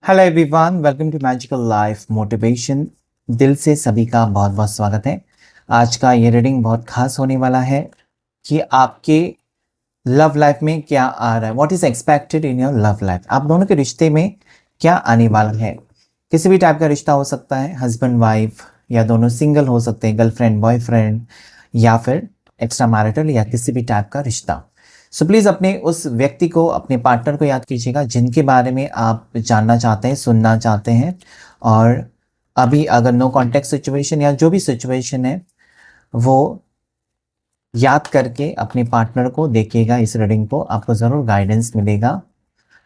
Hello everyone, welcome to magical life motivation. दिल से सभी का बहुत बहुत स्वागत है। आज का ये रीडिंग बहुत खास होने वाला है कि आपके लव लाइफ में क्या आ रहा है, what is expected in your love life. आप दोनों के रिश्ते में क्या आने वाला है। किसी भी टाइप का रिश्ता हो सकता है, हस्बैंड वाइफ, या दोनों सिंगल हो सकते हैं, गर्लफ्रेंड बॉयफ्रेंड, या फिर एक्स्ट्रा मैरिटल, या किसी भी टाइप का रिश्ता। सो प्लीज़ अपने उस व्यक्ति को, अपने पार्टनर को याद कीजिएगा जिनके बारे में आप जानना चाहते हैं, सुनना चाहते हैं। और अभी अगर नो कॉन्टेक्ट सिचुएशन या जो भी सिचुएशन है वो याद करके अपने पार्टनर को देखिएगा। इस रीडिंग को आपको ज़रूर गाइडेंस मिलेगा।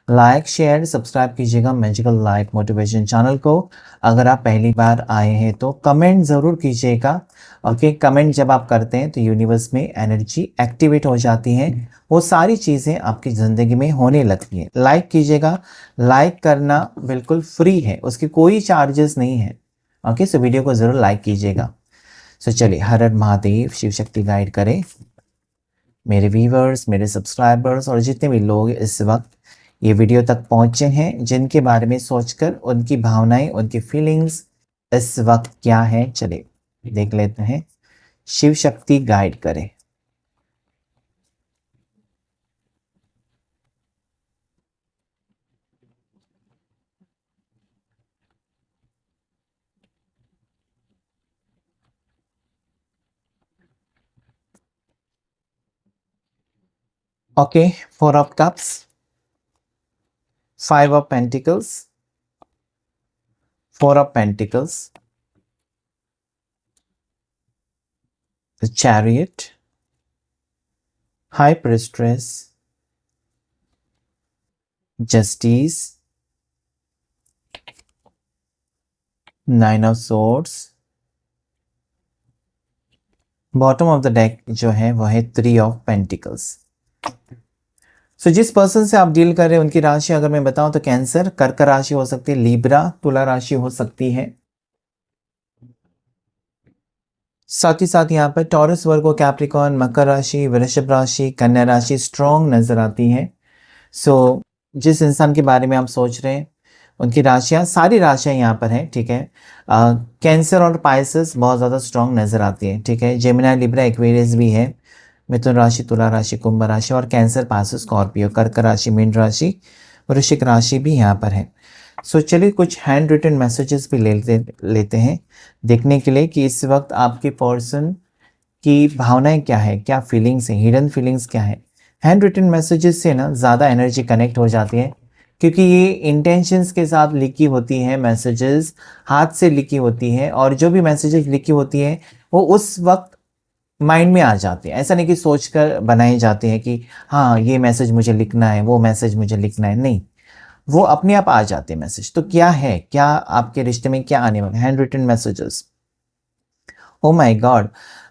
लाइक शेयर सब्सक्राइब कीजिएगा मैजिकल लाइफ मोटिवेशन चैनल को। अगर आप पहली बार आए हैं तो कमेंट ज़रूर कीजिएगा। ओके, कमेंट जब आप करते हैं तो यूनिवर्स में एनर्जी एक्टिवेट हो जाती है, वो सारी चीज़ें आपकी ज़िंदगी में होने लगती हैं। लाइक कीजिएगा, लाइक करना बिल्कुल फ्री है, उसके कोई चार्जेस नहीं है। ओके, सो वीडियो को ज़रूर लाइक कीजिएगा। सो चलिए, हर हर महादेव, शिव शक्ति गाइड करें मेरे व्यूवर्स, मेरे सब्सक्राइबर्स और जितने भी लोग इस वक्त ये वीडियो तक पहुंचे हैं, जिनके बारे में सोचकर उनकी भावनाएं, उनकी फीलिंग्स इस वक्त क्या है, चले देख लेते हैं। शिव शक्ति गाइड करे। Okay, four of cups, five of pentacles, four of pentacles, the chariot, high prestress, justice, nine of swords. Bottom of the deck जो है वो है थ्री ऑफ पेंटिकल्स। सो जिस पर्सन से आप डील कर रहे हैं उनकी राशि अगर मैं बताऊं तो कैंसर, कर्क राशि हो सकती है, लीब्रा, तुला राशि हो सकती है। साथ ही साथ यहाँ पर टॉरस, वर्गो, कैप्रिकॉर्न, मकर राशि, वृषभ राशि, कन्या राशि स्ट्रॉन्ग नजर आती है। सो जिस इंसान के बारे में आप सोच रहे हैं उनकी राशियाँ, सारी राशियाँ यहाँ पर हैं, ठीक है। कैंसर और पाइसेस बहुत ज़्यादा स्ट्रॉन्ग नजर आती है, ठीक है। जेमिनी, लिब्रा, एक्वेरियस भी है, मिथुन राशि, तुला राशि, कुंभ राशि, और कैंसर, पास, स्कॉर्पियो, कर्क राशि, मीन राशि, वृश्चिक राशि भी यहाँ पर है। सो चलिए कुछ हैंड रिटन मैसेजेस भी लेते हैं देखने के लिए कि इस वक्त आपके पर्सन की भावनाएं क्या है, क्या फीलिंग्स हैं, हिडन फीलिंग्स क्या है। हैंड रिटन मैसेजेस से ना ज़्यादा एनर्जी कनेक्ट हो जाती है, क्योंकि ये इंटेंशंस के साथ लिखी होती है, मैसेजेस हाथ से लिखी होती है, और जो भी मैसेजेस लिखी होती है वो उस वक्त माइंड में आ जाते हैं। ऐसा नहीं कि सोच कर बनाए जाते हैं कि हाँ ये मैसेज मुझे लिखना है, वो मैसेज मुझे लिखना है, नहीं, वो अपने आप आ जाते हैं मैसेज। तो क्या है, क्या आपके रिश्ते में क्या आने वाला है, hand written messages. Oh my god,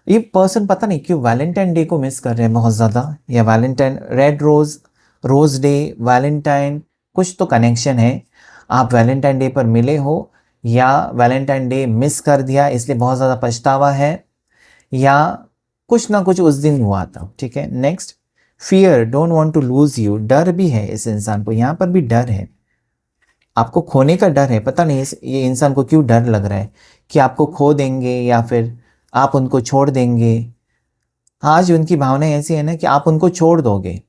ये पर्सन पता नहीं क्यों वैलेंटाइन डे को मिस कर रहे हैं बहुत ज़्यादा, या Valentine, red rose, rose day, Valentine, कुछ तो कनेक्शन है। आप वैलेंटाइन डे पर मिले हो, या वैलेंटाइन डे मिस कर दिया इसलिए बहुत ज़्यादा पछतावा है, या कुछ ना कुछ उस दिन हुआ था, ठीक है। Next, fear, don't want to lose you, डर भी है इस इंसान को, यहाँ पर भी डर है, आपको खोने का डर है। पता नहीं ये इंसान को क्यों डर लग रहा है कि आपको खो देंगे या फिर आप उनको छोड़ देंगे। आज उनकी भावनाएं ऐसी है ना कि आप उनको छोड़ दोगे।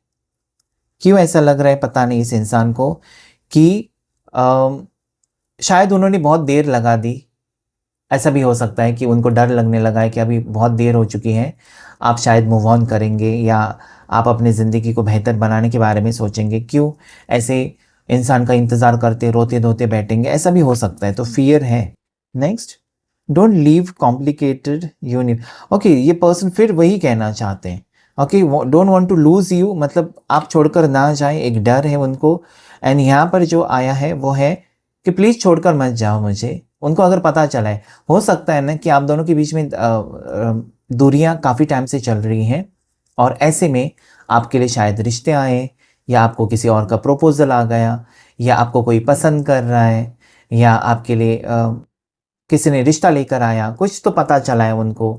क्यों ऐसा लग रहा है पता नहीं इस इंसान को कि शायद उन्होंने बहुत देर लगा दी। ऐसा भी हो सकता है कि उनको डर लगने लगा है कि अभी बहुत देर हो चुकी है, आप शायद मूव ऑन करेंगे, या आप अपनी ज़िंदगी को बेहतर बनाने के बारे में सोचेंगे। क्यों ऐसे इंसान का इंतज़ार करते रोते धोते बैठेंगे, ऐसा भी हो सकता है। तो फियर है। Next, don't leave complicated unit. Okay, ये पर्सन फिर वही कहना चाहते हैं। Okay, don't want to lose you, मतलब आप छोड़कर ना जाए, एक डर है उनको। एंड यहाँ पर जो आया है वो है कि प्लीज़ छोड़कर मत जाओ मुझे। उनको अगर पता चला है, हो सकता है ना कि आप दोनों के बीच में दूरियां काफ़ी टाइम से चल रही हैं, और ऐसे में आपके लिए शायद रिश्ते आए, या आपको किसी और का प्रपोजल आ गया, या आपको कोई पसंद कर रहा है, या आपके लिए किसी ने रिश्ता लेकर आया। कुछ तो पता चला है उनको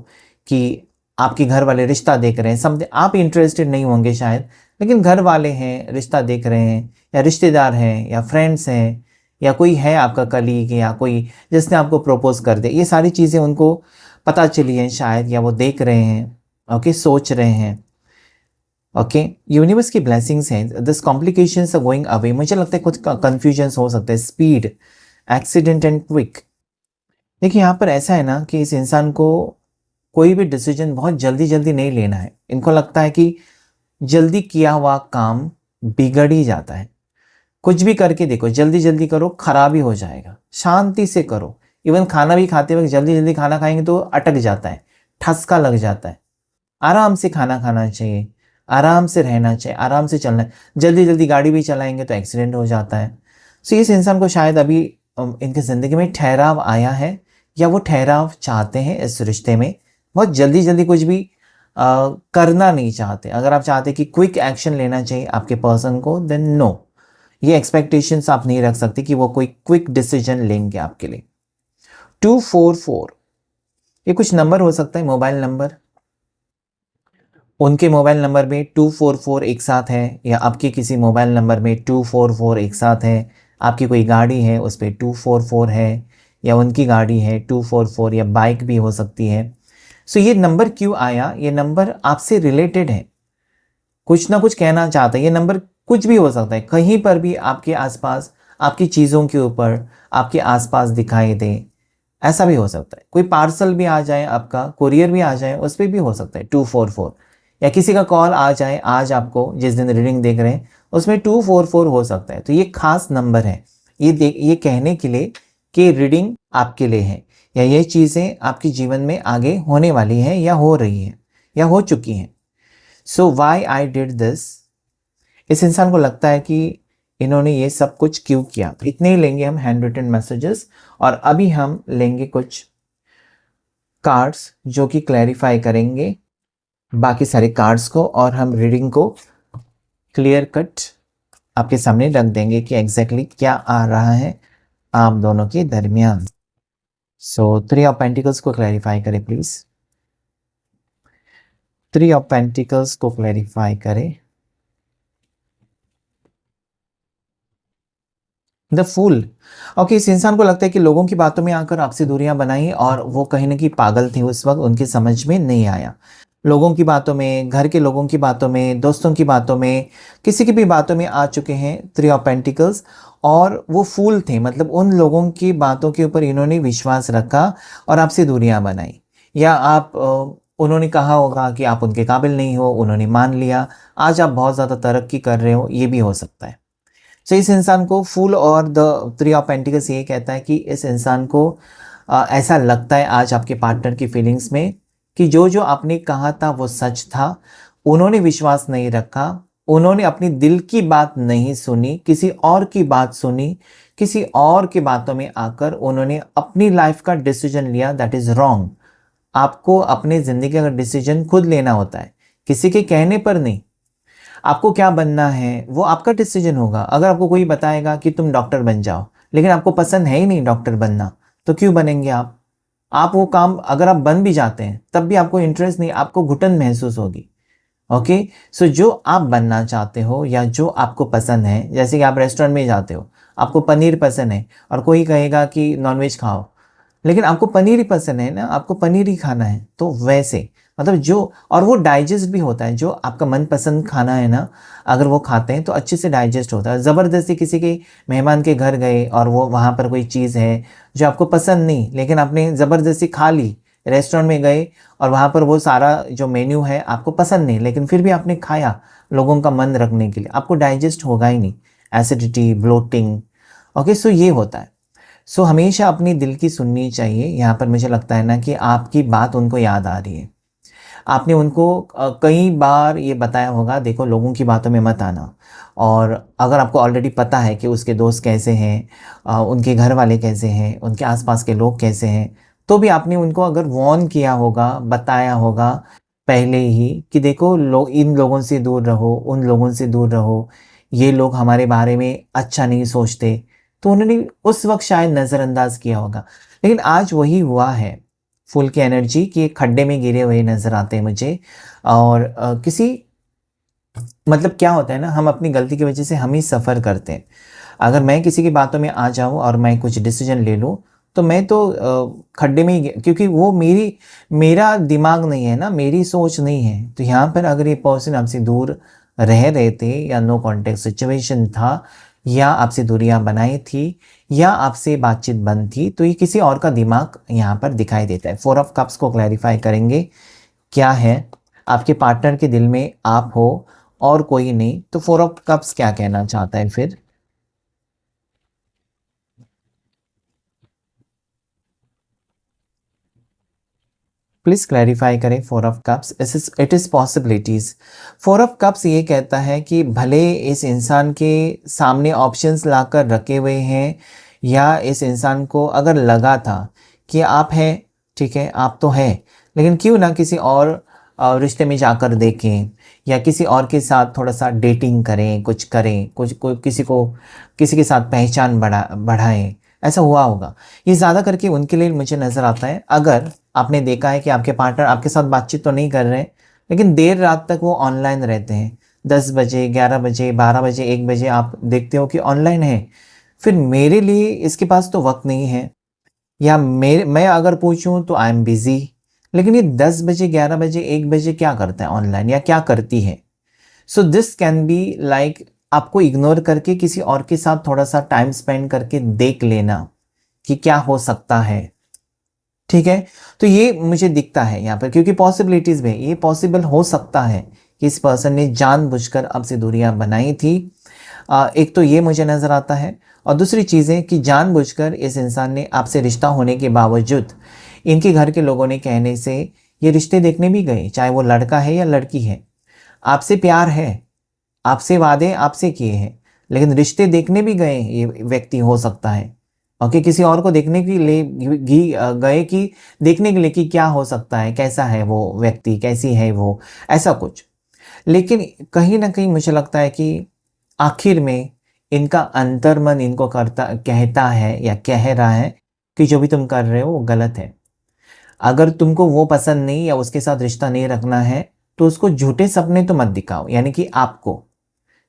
कि आपके घर वाले रिश्ता देख रहे हैं। समथिंग आप इंटरेस्टेड नहीं होंगे शायद, लेकिन घर वाले हैं, रिश्ता देख रहे हैं, या रिश्तेदार हैं, या फ्रेंड्स हैं, या कोई है आपका कलीग या कोई जिसने आपको प्रपोज कर दे, ये सारी चीज़ें उनको पता चली हैं शायद, या वो देख रहे हैं, ओके, सोच रहे हैं, ओके। यूनिवर्स की ब्लेसिंग्स हैं, this complications are going away. मुझे लगता है कुछ कन्फ्यूजन्स हो सकते हैं, स्पीड, एक्सीडेंट एंड क्विक। देखिए यहाँ पर ऐसा है ना कि इस इंसान को कोई भी डिसीजन बहुत जल्दी जल्दी नहीं लेना है। इनको लगता है कि जल्दी किया हुआ काम बिगड़ ही जाता है। कुछ भी करके देखो, जल्दी जल्दी करो, खराब ही हो जाएगा। शांति से करो। इवन खाना भी खाते वक्त जल्दी जल्दी खाना खाएंगे तो अटक जाता है, ठसका लग जाता है। आराम से खाना खाना चाहिए, आराम से रहना चाहिए, आराम से चलना है। जल्दी जल्दी गाड़ी भी चलाएंगे तो एक्सीडेंट हो जाता है। सो इस इंसान को शायद अभी इनकी ज़िंदगी में ठहराव आया है, या वो ठहराव चाहते हैं इस रिश्ते में। बहुत जल्दी जल्दी कुछ भी करना नहीं चाहते। अगर आप चाहते कि क्विक एक्शन लेना चाहिए आपके पर्सन को, देन नो, ये एक्सपेक्टेशंस आप नहीं रख सकते कि वो कोई क्विक डिसीजन लेंगे आपके लिए। 244, ये कुछ नंबर हो सकता है, मोबाइल नंबर। उनके मोबाइल नंबर में 244 एक साथ है, या आपके किसी मोबाइल नंबर में 244 एक साथ है। आपकी कोई गाड़ी है उस पर 244 है, या उनकी गाड़ी है 244, या बाइक भी हो सकती है। सो ये नंबर क्यों आया? ये नंबर आपसे रिलेटेड है, कुछ ना कुछ कहना चाहता है। ये नंबर कुछ भी हो सकता है, कहीं पर भी आपके आसपास, आपकी चीज़ों के ऊपर, आपके आसपास दिखाई दे, ऐसा भी हो सकता है। कोई पार्सल भी आ जाए, आपका कुरियर भी आ जाए, उस पर भी हो सकता है 244। या किसी का कॉल आ जाए आज आपको, जिस दिन रीडिंग देख रहे हैं उसमें 244 हो सकता है। तो ये खास नंबर है, ये कहने के लिए कि रीडिंग आपके लिए है, या ये चीज़ें आपके जीवन में आगे होने वाली हैं, या हो रही हैं, या हो चुकी हैं। सो वाई आई डिड दिस, इस इंसान को लगता है कि इन्होंने ये सब कुछ क्यों किया। इतने ही लेंगे हम हैंड रिटन मैसेजेस, और अभी हम लेंगे कुछ कार्ड्स जो कि क्लैरिफाई करेंगे बाकी सारे कार्ड्स को, और हम रीडिंग को क्लियर कट आपके सामने रख देंगे कि एग्जैक्टली क्या आ रहा है आप दोनों के दरमियान। सो 3 ऑफ पेंटिकल्स को क्लैरिफाई करें प्लीज। 3 ऑफ पेंटिकल्स को क्लैरिफाई करें। The fool, okay. इस इंसान को लगता है कि लोगों की बातों में आकर आपसे दूरियां बनाई, और वो कहीं ना कहीं पागल थे उस वक्त, उनकी समझ में नहीं आया। लोगों की बातों में, घर के लोगों की बातों में, दोस्तों की बातों में, किसी की भी बातों में आ चुके हैं 3 ऑफ पेंटिकल्स, और वो फूल थे। मतलब उन लोगों की बातों के ऊपर इन्होंने विश्वास रखा और आपसे दूरियां बनाई, या आप उन्होंने कहा होगा कि आप उनके काबिल नहीं हो, उन्होंने मान लिया। आज आप बहुत ज़्यादा तरक्की कर रहे हो, ये भी हो सकता है। तो इस इंसान को फूल और द 3 ऑफ पेंटिकल्स ये कहता है कि इस इंसान को ऐसा लगता है आज आपके पार्टनर की फीलिंग्स में कि जो जो आपने कहा था वो सच था। उन्होंने विश्वास नहीं रखा, उन्होंने अपनी दिल की बात नहीं सुनी, किसी और की बात सुनी, किसी और की बातों में आकर उन्होंने अपनी लाइफ का डिसीजन लिया। That is wrong. आपको अपने ज़िंदगी का डिसीजन खुद लेना होता है, किसी के कहने पर नहीं। आपको क्या बनना है वो आपका डिसीजन होगा। अगर आपको कोई बताएगा कि तुम डॉक्टर बन जाओ, लेकिन आपको पसंद है ही नहीं डॉक्टर बनना, तो क्यों बनेंगे आप वो काम अगर आप बन भी जाते हैं तब भी आपको इंटरेस्ट नहीं, आपको घुटन महसूस होगी। ओके। सो जो आप बनना चाहते हो या जो आपको पसंद है, जैसे कि आप रेस्टोरेंट में जाते हो, आपको पनीर पसंद है और कोई कहेगा कि नॉनवेज खाओ, लेकिन आपको पनीर ही पसंद है ना, आपको पनीर ही खाना है। तो वैसे मतलब जो, और वो डाइजेस्ट भी होता है। जो आपका मनपसंद खाना है ना, अगर वो खाते हैं तो अच्छे से डाइजेस्ट होता है। ज़बरदस्ती किसी के मेहमान के घर गए और वो वहाँ पर कोई चीज़ है जो आपको पसंद नहीं, लेकिन आपने ज़बरदस्ती खा ली। रेस्टोरेंट में गए और वहाँ पर वो सारा जो मेन्यू है आपको पसंद नहीं, लेकिन फिर भी आपने खाया लोगों का मन रखने के लिए, आपको डाइजेस्ट होगा ही नहीं। Acidity, bloating. ओके। सो ये होता है। सो हमेशा अपनी दिल की सुननी चाहिए। यहाँ पर मुझे लगता है ना कि आपकी बात उनको याद आ रही है। आपने उनको कई बार ये बताया होगा, देखो लोगों की बातों में मत आना। और अगर आपको ऑलरेडी पता है कि उसके दोस्त कैसे हैं, उनके घर वाले कैसे हैं, उनके आसपास के लोग कैसे हैं, तो भी आपने उनको अगर वॉर्न किया होगा, बताया होगा पहले ही कि देखो लोग, इन लोगों से दूर रहो, उन लोगों से दूर रहो, ये लोग हमारे बारे में अच्छा नहीं सोचते, तो उन्होंने उस वक्त शायद नज़रअंदाज किया होगा। लेकिन आज वही हुआ है। फूल की एनर्जी कि एक खड्डे में गिरे हुए नज़र आते हैं मुझे। और किसी, मतलब क्या होता है ना, हम अपनी गलती की वजह से हम ही सफ़र करते हैं। अगर मैं किसी की बातों में आ जाऊँ और मैं कुछ डिसीजन ले लूँ, तो मैं तो खड्डे में ही, क्योंकि वो मेरा दिमाग नहीं है ना, मेरी सोच नहीं है। तो यहाँ पर अगर ये पर्सन आपसे दूर रह रहे थे, या नो कॉन्टेक्ट सिचुएशन था, या आपसे दूरियां बनाई थी, या आपसे बातचीत बंद थी, तो ये किसी और का दिमाग यहाँ पर दिखाई देता है। 4 ऑफ कप्स को क्लैरिफाई करेंगे क्या है। आपके पार्टनर के दिल में आप हो और कोई नहीं, तो 4 ऑफ कप्स क्या कहना चाहता है फिर। प्लीज क्लैरिफाई करें 4 of cups. It is possibilities. 4 of cups ये कहता है कि भले इस इंसान के सामने ऑप्शंस लाकर रखे हुए हैं, या इस इंसान को अगर लगा था कि आप हैं, ठीक है आप तो हैं, लेकिन क्यों ना किसी और रिश्ते में जाकर देखें, या किसी और के साथ थोड़ा सा डेटिंग करें, कुछ करें, कुछ किसी के साथ पहचान बढ़ाएं, ऐसा हुआ होगा। ये ज़्यादा करके उनके लिए मुझे नज़र आता है। अगर आपने देखा है कि आपके पार्टनर आपके साथ बातचीत तो नहीं कर रहे, लेकिन देर रात तक वो ऑनलाइन रहते हैं, 10 बजे, 11 बजे, 12 बजे, 1 बजे आप देखते हो कि ऑनलाइन है, फिर मेरे लिए इसके पास तो वक्त नहीं है, या मैं अगर पूछूं तो आई एम बिजी। लेकिन ये 10 बजे, 11 बजे, 1 बजे क्या करता है ऑनलाइन, या क्या करती है। So this can be like आपको इग्नोर करके किसी और के साथ थोड़ा सा टाइम स्पेंड करके देख लेना कि क्या हो सकता है, ठीक है। तो ये मुझे दिखता है यहाँ पर, क्योंकि पॉसिबिलिटीज में ये पॉसिबल हो सकता है कि इस पर्सन ने जानबूझकर आपसे दूरियां बनाई थी। एक तो ये मुझे नज़र आता है, और दूसरी चीज़ें कि जानबूझकर इस इंसान ने आपसे रिश्ता होने के बावजूद इनके घर के लोगों ने कहने से ये रिश्ते देखने भी गए, चाहे वो लड़का है या लड़की है। आपसे प्यार है, आपसे वादे आपसे किए हैं, लेकिन रिश्ते देखने भी गए ये व्यक्ति, हो सकता है ओके, किसी और को देखने के लिए गए कि देखने के लिए कि क्या हो सकता है, कैसा है वो व्यक्ति, कैसी है वो, ऐसा कुछ। लेकिन कहीं ना कहीं मुझे लगता है कि आखिर में इनका अंतर्मन इनको कहता है या कह रहा है कि जो भी तुम कर रहे हो वो गलत है। अगर तुमको वो पसंद नहीं, या उसके साथ रिश्ता नहीं रखना है, तो उसको झूठे सपने तो मत दिखाओ, यानी कि आपको,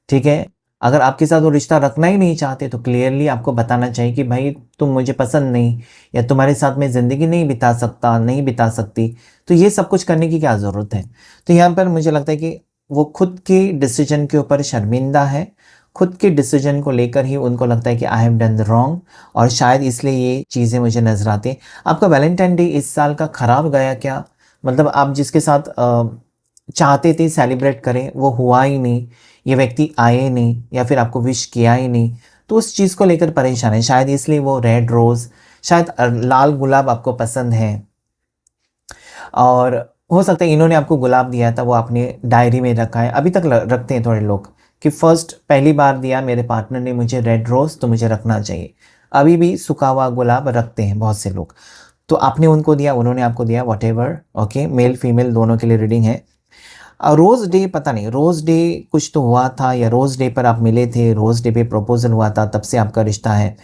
ठीक है। अगर आपके साथ वो रिश्ता रखना ही नहीं चाहते, तो क्लियरली आपको बताना चाहिए कि भाई तुम मुझे पसंद नहीं, या तुम्हारे साथ मैं ज़िंदगी नहीं बिता सकता, नहीं बिता सकती। तो ये सब कुछ करने की क्या ज़रूरत है। तो यहाँ पर मुझे लगता है कि वो खुद के डिसीजन के ऊपर शर्मिंदा है, खुद के डिसीजन को लेकर ही उनको लगता है कि I have done the wrong, और शायद इसलिए ये चीज़ें मुझे नजर आती हैं। आपका वैलेंटाइन डे इस साल का ख़राब गया क्या, मतलब आप जिसके साथ चाहते थे सेलिब्रेट करें वो हुआ ही नहीं, ये व्यक्ति आए नहीं, या फिर आपको विश किया ही नहीं, तो उस चीज़ को लेकर परेशान है, शायद इसलिए वो रेड रोज़, शायद लाल गुलाब आपको पसंद है। और हो सकता है इन्होंने आपको गुलाब दिया था, वो आपने डायरी में रखा है, अभी तक रखते हैं थोड़े लोग कि पहली बार दिया मेरे पार्टनर ने मुझे रेड रोज़, तो मुझे रखना चाहिए। अभी भी सूखा हुआ गुलाब रखते हैं बहुत से लोग। तो आपने उनको दिया, उन्होंने आपको दिया, what ever, okay, male female दोनों के लिए रीडिंग है। रोज़ डे पता नहीं, रोज़ डे कुछ तो हुआ था, या रोज़ डे पर आप मिले थे, रोज़ डे पे प्रपोजल हुआ था, तब से आपका रिश्ता है।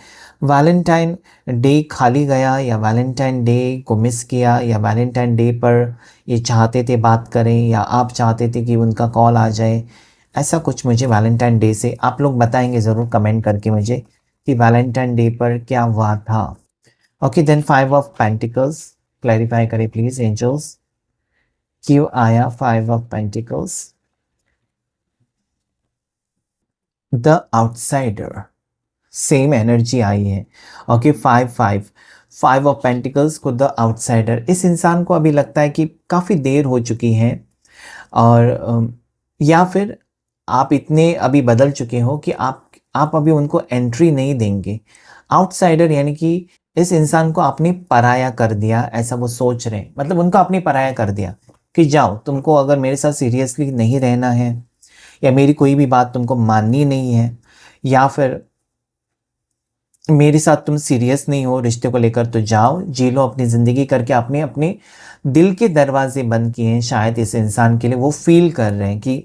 वैलेंटाइन डे खाली गया, या वैलेंटाइन डे को मिस किया, या वैलेंटाइन डे पर ये चाहते थे बात करें, या आप चाहते थे कि उनका कॉल आ जाए, ऐसा कुछ मुझे वैलेंटाइन डे से आप लोग बताएंगे ज़रूर कमेंट करके मुझे कि वैलेंटाइन डे पर क्या हुआ था। Okay, then 5 of pentacles clarify करें प्लीज़ एंजल्स, क्यों आया 5 of pentacles. The outsider, same energy आई है। ओके, 5 ऑफ पेंटिकल्स को द आउटसाइडर, इस इंसान को अभी लगता है कि काफ़ी देर हो चुकी है, और या फिर आप इतने अभी बदल चुके हो कि आप अभी उनको एंट्री नहीं देंगे। आउटसाइडर यानी कि इस इंसान को आपने पराया कर दिया, ऐसा वो सोच रहे हैं, मतलब उनको आपने पराया कर दिया कि जाओ, तुमको अगर मेरे साथ सीरियसली नहीं रहना है, या मेरी कोई भी बात तुमको माननी नहीं है, या फिर मेरे साथ तुम सीरियस नहीं हो रिश्ते को लेकर, तो जाओ जी लो अपनी ज़िंदगी करके आपने अपने दिल के दरवाजे बंद किए हैं। शायद इस इंसान के लिए वो फील कर रहे हैं कि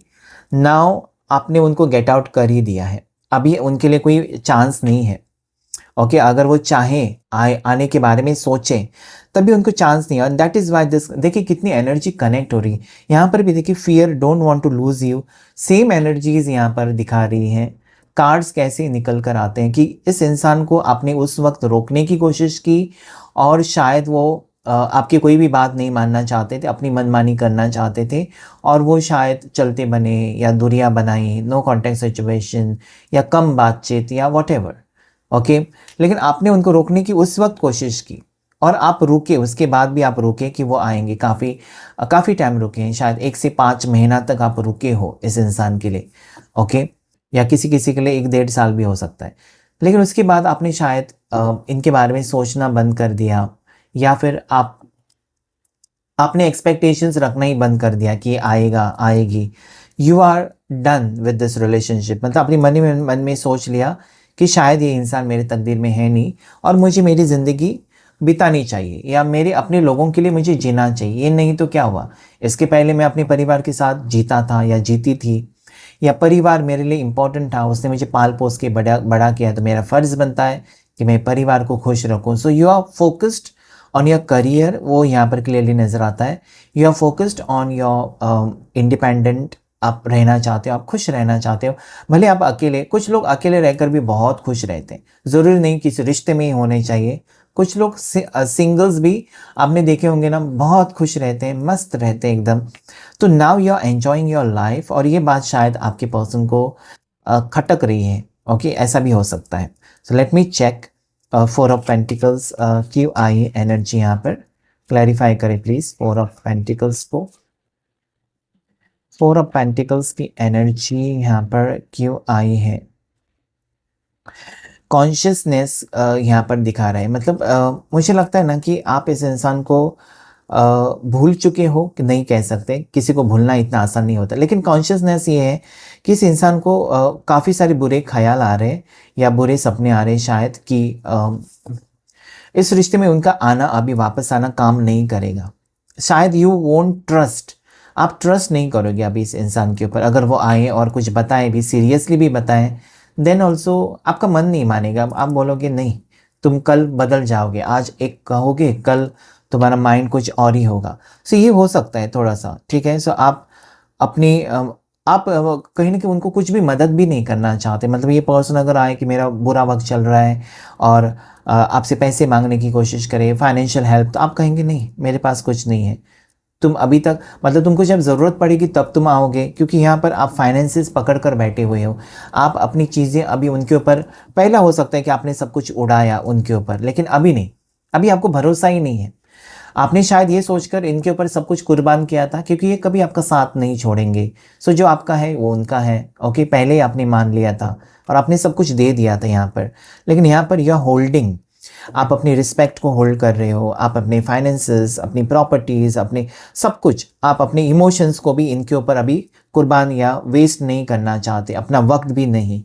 नाउ आपने उनको गेट आउट कर ही दिया है, अभी उनके लिए कोई चांस नहीं है। ओके, अगर वो चाहें आने के बारे में सोचें, तभी उनको चांस नहीं है। और दैट इज़ वाई दिस, देखिए कितनी एनर्जी कनेक्ट हो रही है यहाँ पर भी। देखिए fear, don't want to lose you, same energies यहाँ पर दिखा रही हैं। कार्ड्स कैसे निकल कर आते हैं कि इस इंसान को आपने उस वक़्त रोकने की कोशिश की और शायद वो आपकी कोई भी बात नहीं मानना चाहते थे, अपनी मनमानी करना चाहते थे और वो शायद चलते बने या दूरियाँ बनाई, नो कॉन्टैक्ट सिचुएशन या कम बातचीत या व्हाटएवर, ओके। लेकिन आपने उनको रोकने की उस वक़्त कोशिश की और आप रुके, उसके बाद भी आप रुके कि वो आएँगे, काफ़ी टाइम रुके हैं, शायद 1 से 5 महीना तक आप रुके हो इस इंसान के लिए, ओके। या किसी-किसी के लिए 1 डेढ़ साल भी हो सकता है। लेकिन उसके बाद आपने शायद इनके बारे में सोचना बंद कर दिया या फिर आपने एक्सपेक्टेशंस रखना ही बंद कर दिया कि ये आएगा, आएगी। You are done with this relationship, मतलब अपने मन में सोच लिया कि शायद ये इंसान मेरे तकदीर में है नहीं और मुझे मेरी ज़िंदगी बितानी चाहिए या मेरे अपने लोगों के लिए मुझे जीना चाहिए। ये नहीं तो क्या हुआ, इसके पहले मैं अपने परिवार के साथ जीता था या जीती थी या परिवार मेरे लिए इम्पोर्टेंट था, उसने मुझे पाल-पोस के बड़ा किया, तो मेरा फ़र्ज़ बनता है कि मैं परिवार को खुश रखूँ। So you are focused on your career, वो यहाँ पर क्लियरली नज़र आता है। You are focused on your independent, आप रहना चाहते हो, आप खुश रहना चाहते हो। भले आप अकेले, कुछ लोग अकेले रहकर भी बहुत खुश रहते हैं, ज़रूरी नहीं किसी रिश्ते में ही होने चाहिए। कुछ लोग सिंगल्स भी आपने देखे होंगे ना, बहुत खुश रहते हैं, मस्त रहते हैं एकदम। तो now you are enjoying your life और ये बात शायद आपके पर्सन को खटक रही है, ओके, ऐसा भी हो सकता है। So let me check 4 of pentacles क्यों आई एनर्जी यहाँ पर, क्लैरिफाई करें प्लीज़ 4 ऑफ पेंटिकल्स को। 4 ऑफ पेंटिकल्स की एनर्जी यहाँ पर क्यों आई है। कॉन्शियसनेस यहाँ पर दिखा रहा है, मतलब मुझे लगता है ना कि आप इस इंसान को भूल चुके हो, कि नहीं कह सकते, किसी को भूलना इतना आसान नहीं होता, लेकिन कॉन्शियसनेस ये है कि इस इंसान को काफ़ी सारे बुरे ख्याल आ रहे हैं या बुरे सपने आ रहे हैं शायद कि इस रिश्ते में उनका आना, अभी वापस आना काम नहीं करेगा। शायद यू वोंट ट्रस्ट, आप ट्रस्ट नहीं करोगे अभी इस इंसान के ऊपर। अगर वो आए और कुछ बताए भी, सीरियसली भी बताएं, देन ऑल्सो आपका मन नहीं मानेगा। आप बोलोगे नहीं, तुम कल बदल जाओगे, आज एक कहोगे, कल तुम्हारा माइंड कुछ और ही होगा। सो ये हो सकता है थोड़ा सा, ठीक है। सो आप अपनी आप कहीं ना कहीं उनको कुछ भी मदद भी नहीं करना चाहते। मतलब ये पर्सन अगर आए कि मेरा बुरा वक्त चल रहा है और आपसे पैसे मांगने की कोशिश करे, फाइनेंशियल हेल्प, तो आप कहेंगे नहीं, मेरे पास कुछ नहीं है। तुम अभी तक, मतलब तुमको जब ज़रूरत पड़ेगी तब तुम आओगे, क्योंकि यहाँ पर आप फाइनेंसेस पकड़ कर बैठे हुए हो। आप अपनी चीज़ें अभी उनके ऊपर, पहला हो सकता है कि आपने सब कुछ उड़ाया उनके ऊपर, लेकिन अभी नहीं, अभी आपको भरोसा ही नहीं है। आपने शायद ये सोचकर इनके ऊपर सब कुछ कुर्बान किया था, क्योंकि ये कभी आपका साथ नहीं छोड़ेंगे। सो जो आपका है वो उनका है, ओके, पहले ही आपने मान लिया था और आपने सब कुछ दे दिया था यहाँ पर। लेकिन यहाँ पर यू आर होल्डिंग, आप अपनी रिस्पेक्ट को होल्ड कर रहे हो, आप अपने फाइनेंसेस, अपनी प्रॉपर्टीज़, अपने सब कुछ, आप अपने इमोशंस को भी इनके ऊपर अभी कुर्बान या वेस्ट नहीं करना चाहते, अपना वक्त भी नहीं।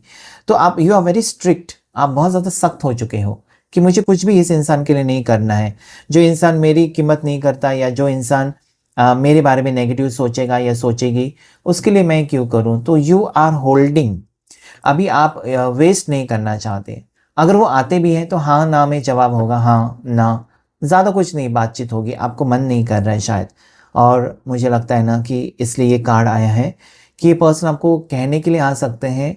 तो आप, यू आर वेरी स्ट्रिक्ट, आप बहुत ज़्यादा सख्त हो चुके हो कि मुझे कुछ भी इस इंसान के लिए नहीं करना है। जो इंसान मेरी कीमत नहीं करता या जो इंसान मेरे बारे में नेगेटिव सोचेगा या सोचेगी, उसके लिए मैं क्यों करूं। तो यू आर होल्डिंग, अभी आप वेस्ट नहीं करना चाहते। अगर वो आते भी हैं तो हाँ ना में जवाब होगा, हाँ ना, ज़्यादा कुछ नहीं बातचीत होगी, आपको मन नहीं कर रहा है शायद। और मुझे लगता है ना कि इसलिए ये कार्ड आया है कि ये पर्सन आपको कहने के लिए आ सकते हैं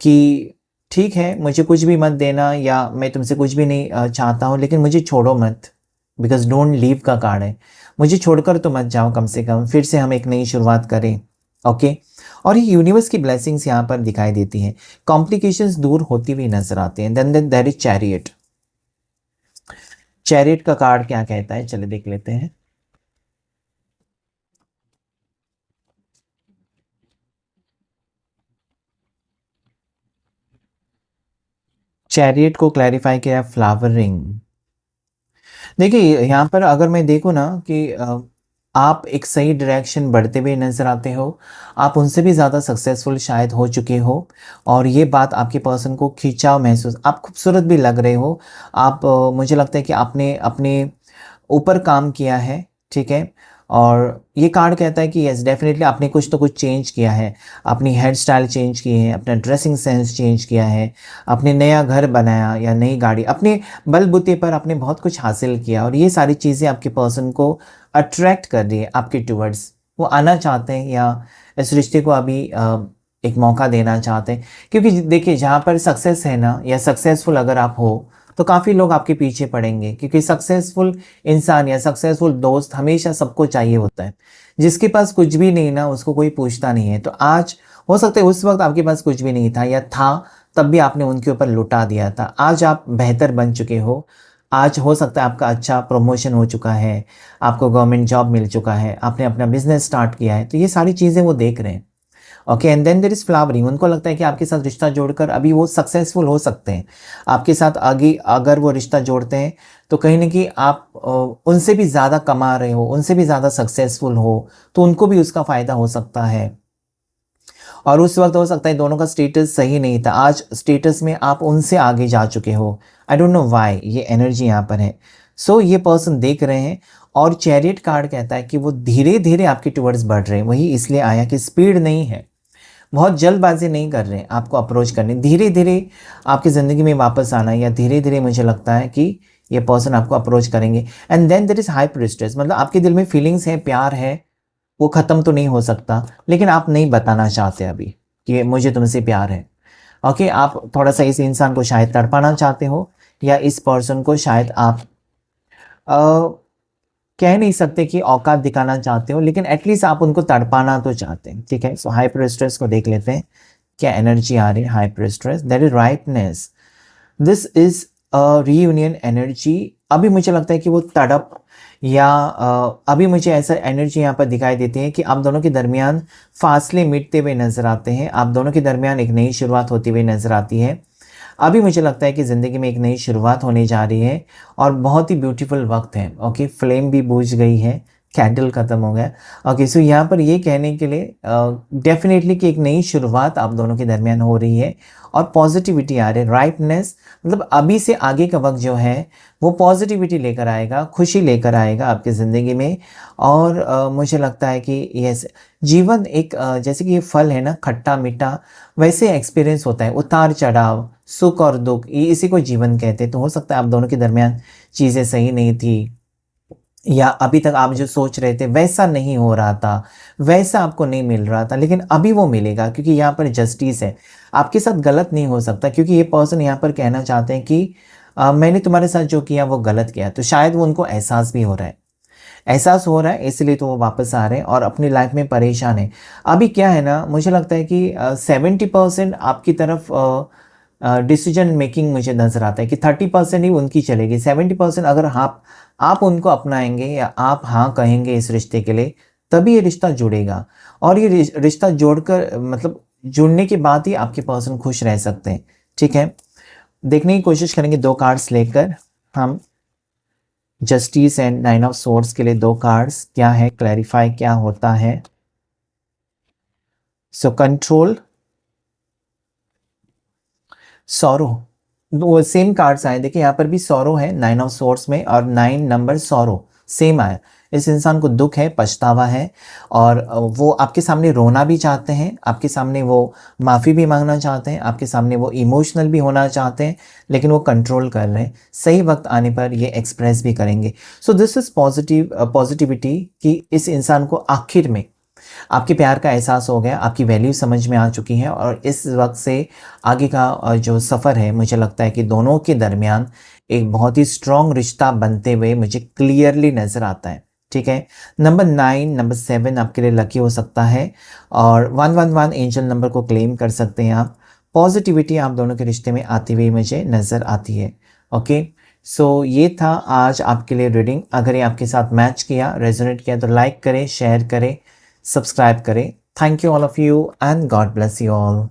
कि ठीक है, मुझे कुछ भी मत देना या मैं तुमसे कुछ भी नहीं चाहता हूँ, लेकिन मुझे छोड़ो मत, बिकॉज डोंट लीव का कार्ड है। मुझे छोड़कर तो मत जाओ, कम से कम फिर से हम एक नई शुरुआत करें, ओके। और ये यूनिवर्स की ब्लेसिंग्स यहाँ पर दिखाई देती हैं, कॉम्प्लिकेशंस दूर होती हुई नजर आते हैं। Then there is chariot. Chariot का कार्ड क्या कहता है, चलिए देख लेते हैं। चैरियट को क्लैरिफाई किया फ्लावरिंग। देखिए यहाँ पर अगर मैं देखूँ ना कि आप एक सही डायरेक्शन बढ़ते हुए नज़र आते हो, आप उनसे भी ज़्यादा सक्सेसफुल शायद हो चुके हो और ये बात आपके पर्सन को खिंचाव महसूस, आप खूबसूरत भी लग रहे हो। आप मुझे लगता है कि आपने अपने ऊपर काम किया है, ठीक है। और ये कार्ड कहता है कि यस डेफिनेटली आपने कुछ तो कुछ चेंज किया है, अपनी हेयर स्टाइल चेंज की है, अपना ड्रेसिंग सेंस चेंज किया है, आपने नया घर बनाया या नई गाड़ी, अपने बलबूते पर आपने बहुत कुछ हासिल किया और ये सारी चीज़ें आपके पर्सन को अट्रैक्ट कर रही है आपके टूवर्ड्स। वो आना चाहते हैं या इस रिश्ते को अभी एक मौका देना चाहते हैं। क्योंकि देखिए जहाँ पर सक्सेस है ना, या सक्सेसफुल अगर आप हो, तो काफ़ी लोग आपके पीछे पड़ेंगे, क्योंकि सक्सेसफुल इंसान या सक्सेसफुल दोस्त हमेशा सबको चाहिए होता है। जिसके पास कुछ भी नहीं ना, उसको कोई पूछता नहीं है। तो आज हो सकता है उस वक्त आपके पास कुछ भी नहीं था, या था तब भी आपने उनके ऊपर लुटा दिया था। आज आप बेहतर बन चुके हो, आज हो सकता है आपका अच्छा प्रमोशन हो चुका है, आपको गवर्नमेंट जॉब मिल चुका है, आपने अपना बिजनेस स्टार्ट किया है, तो ये सारी चीज़ें वो देख रहे हैं। Okay, and then there is flowering. उनको लगता है कि आपके साथ रिश्ता जोड़कर अभी वो सक्सेसफुल हो सकते हैं। आपके साथ आगे अगर वो रिश्ता जोड़ते हैं, तो कहीं न कहीं आप उनसे भी ज़्यादा कमा रहे हो, उनसे भी ज़्यादा सक्सेसफुल हो, तो उनको भी उसका फ़ायदा हो सकता है। और उस वक़्त हो सकता है दोनों का स्टेटस सही नहीं था, आज स्टेटस में आप उनसे आगे जा चुके हो। आई डोंट नो व्हाई ये एनर्जी यहाँ पर है। सो ये पर्सन देख रहे हैं, और चैरियट कार्ड कहता है कि वो धीरे-धीरे आपके टुवर्ड्स बढ़ रहे हैं। वही इसलिए आया कि स्पीड नहीं है, बहुत जल्दबाज़ी नहीं कर रहे हैं आपको अप्रोच करने। धीरे-धीरे आपकी ज़िंदगी में वापस आना है, या धीरे-धीरे मुझे लगता है कि ये पर्सन आपको अप्रोच करेंगे। And then there is high priestess, मतलब आपके दिल में फीलिंग्स है, प्यार है, वो ख़त्म तो नहीं हो सकता, लेकिन आप नहीं बताना चाहते अभी कि मुझे तुमसे प्यार है। ओके, आप थोड़ा-सा इस इंसान को शायद तड़पाना चाहते हो, या इस पर्सन को शायद आप अ, कह नहीं सकते कि औकात दिखाना चाहते हो, लेकिन एटलीस्ट आप उनको तड़पाना तो चाहते हैं। ठीक है, सो हाई प्रीस्टेस को देख लेते हैं, क्या एनर्जी आ रही है। High priestess, that is rightness, this is a reunion energy. अभी मुझे लगता है कि वो तड़प, या अभी मुझे ऐसा एनर्जी यहाँ पर दिखाई देती है कि आप दोनों के दरमियान फासले मिटते हुए नजर आते हैं, आप दोनों के दरमियान एक नई शुरुआत होती हुई नजर आती है। अभी मुझे लगता है कि ज़िंदगी में एक नई शुरुआत होने जा रही है, और बहुत ही ब्यूटीफुल वक्त है। ओके, फ्लेम भी बुझ गई है, कैंडल ख़त्म हो गया। ओके, सो यहाँ पर ये कहने के लिए डेफिनेटली कि एक नई शुरुआत आप दोनों के दरमियान हो रही है, और पॉजिटिविटी आ रही है। राइटनेस मतलब अभी से आगे का वक्त जो है वो पॉजिटिविटी लेकर आएगा, खुशी लेकर आएगा आपकी ज़िंदगी में। और मुझे लगता है कि यस, जीवन एक जैसे कि ये फल है ना, खट्टा मीठा, वैसे एक्सपीरियंस होता है, उतार चढ़ाव, सुख और दुख, ये इसी को जीवन कहते हैं। तो हो सकता है आप दोनों के दरमियान चीज़ें सही नहीं थी, या अभी तक आप जो सोच रहे थे वैसा नहीं हो रहा था, वैसा आपको नहीं मिल रहा था, लेकिन अभी वो मिलेगा, क्योंकि यहाँ पर जस्टिस है। आपके साथ गलत नहीं हो सकता, क्योंकि ये पर्सन यहाँ पर कहना चाहते हैं कि मैंने तुम्हारे साथ जो किया वो गलत किया। तो शायद वो उनको एहसास भी हो रहा है, एहसास हो रहा है, इसलिए तो वो वापस आ रहे हैं और अपनी लाइफ में परेशान है। अभी क्या है ना, मुझे लगता है कि 70% आपकी तरफ डिसीजन मेकिंग मुझे नज़र आता है, कि 30% ही उनकी चलेगी, 70% अगर आप उनको अपनाएंगे, या आप हाँ कहेंगे इस रिश्ते के लिए, तभी ये रिश्ता जुड़ेगा। और ये रिश्ता जोड़कर मतलब जुड़ने के बाद ही आपके पर्सन खुश रह सकते हैं। ठीक है, देखने की कोशिश करेंगे 2 कार्ड्स लेकर हम। जस्टिस एंड 9 ऑफ सोर्ड्स के लिए 2 कार्ड्स क्या है, क्लैरिफाई क्या होता है। सो कंट्रोल, सॉरो, वो सेम कार्ड्स आए। देखिए यहाँ पर भी सॉरो है 9 ऑफ सोर्ड्स में, और 9 नंबर सॉरो सेम आया। इस इंसान को दुख है, पछतावा है, और वो आपके सामने रोना भी चाहते हैं, आपके सामने वो माफ़ी भी मांगना चाहते हैं, आपके सामने वो इमोशनल भी होना चाहते हैं, लेकिन वो कंट्रोल कर रहे हैं। सही वक्त आने पर ये एक्सप्रेस भी करेंगे। सो दिस इज़ पॉजिटिविटी कि इस इंसान को आखिर में आपके प्यार का एहसास हो गया, आपकी वैल्यू समझ में आ चुकी है, और इस वक्त से आगे का जो सफ़र है, मुझे लगता है कि दोनों के दरमियान एक बहुत ही स्ट्रॉन्ग रिश्ता बनते हुए मुझे क्लियरली नज़र आता है। ठीक है, नंबर 9, नंबर 7 आपके लिए लकी हो सकता है, और 111 एंजल नंबर को क्लेम कर सकते हैं आप। पॉजिटिविटी आप दोनों के रिश्ते में आती हुई मुझे नज़र आती है। ओके, सो ये था आज आपके लिए रीडिंग। अगर ये आपके साथ मैच किया, रेजोनेट किया, तो लाइक करें, शेयर करें, सब्सक्राइब करें। Thank you all of you, and God bless you all.